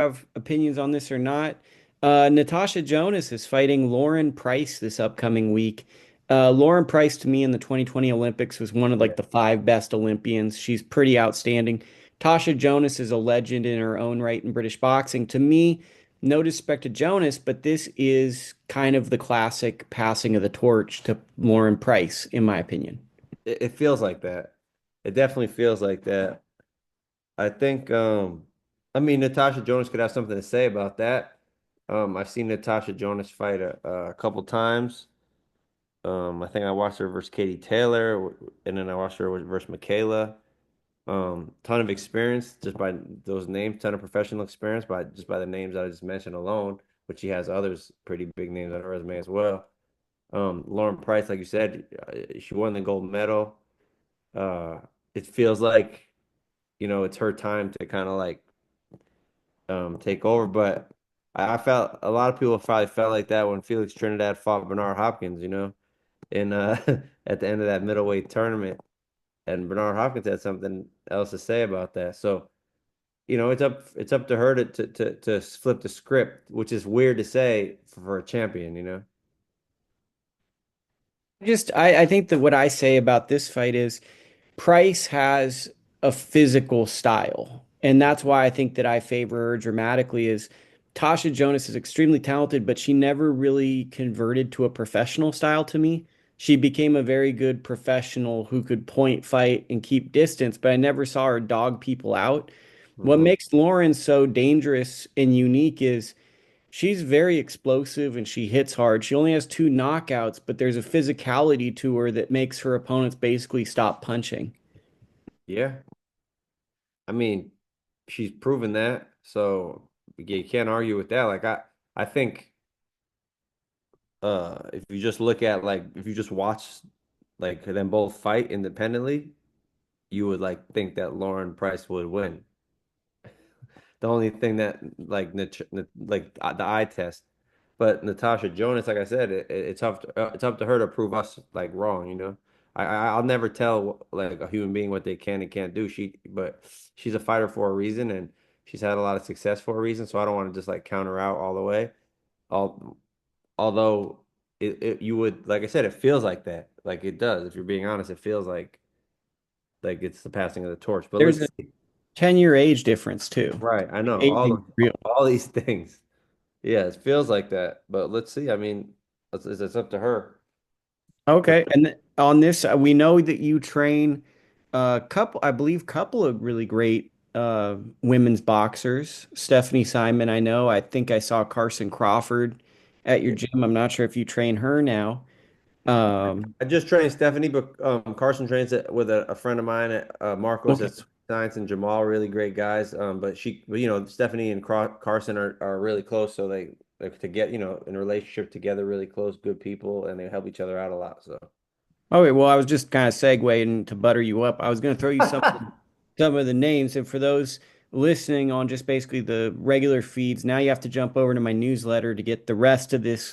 have opinions on this or not. Natasha Jonas is fighting Lauren Price this upcoming week. Lauren Price, to me, in the 2020 Olympics was one of Yeah. like the five best Olympians. She's pretty outstanding. Tasha Jonas is a legend in her own right in British boxing. To me, no disrespect to Jonas, but this is kind of the classic passing of the torch to Lauren Price, in my opinion. It feels like that. It definitely feels like that. I think, I mean, Natasha Jonas could have something to say about that. I've seen Natasha Jonas fight a couple times. I think I watched her versus Katie Taylor, and then I watched her versus Michaela. Ton of experience just by those names, ton of professional experience by just by the names I just mentioned alone, but she has others pretty big names on her resume as well. Lauren Price, like you said, she won the gold medal. Uh, it feels like, it's her time to kind of like take over, but I felt a lot of people probably felt like that when Felix Trinidad fought Bernard Hopkins, in at the end of that middleweight tournament. And Bernard Hopkins had something else to say about that. So, it's up to her to flip the script, which is weird to say for a champion. I think that what I say about this fight is Price has a physical style. And that's why I think that I favor her dramatically is Tasha Jonas is extremely talented, but she never really converted to a professional style to me. She became a very good professional who could point, fight, and keep distance, but I never saw her dog people out. What Hmm. makes Lauren so dangerous and unique is she's very explosive and she hits hard. She only has two knockouts, but there's a physicality to her that makes her opponents basically stop punching. Yeah. I mean, she's proven that. So you can't argue with that. Like I think if you just look at like if you just watch like them both fight independently, you would like think that Lauren Price would win. The only thing that the eye test, but Natasha Jonas, like I said, it's up to her to prove us like wrong. I'll never tell like a human being what they can and can't do. But she's a fighter for a reason, and she's had a lot of success for a reason. So I don't want to just like count her out all the way. All although you would like I said, it feels like that, like it does. If you're being honest, it feels like it's the passing of the torch. But There's let's a see. 10-year age difference too. Right, I know Aging real. all these things. Yeah, it feels like that, but let's see. I mean, it's up to her. But Okay, and on this, we know that you train a couple, I believe, couple of really great women's boxers. Stephanie Simon, I know. I think I saw Carson Crawford at your yeah, gym. I'm not sure if you train her now. Um, I just trained Stephanie, but Carson trains it with a friend of mine at Marcos okay. at Science and Jamal, really great guys. But Stephanie and Carson are really close, so they to get in a relationship together, really close, good people, and they help each other out a lot. So. Okay, well, I was just kind of segueing to butter you up. I was going to throw you some of the names, and for those listening on just basically the regular feeds, now you have to jump over to my newsletter to get the rest of this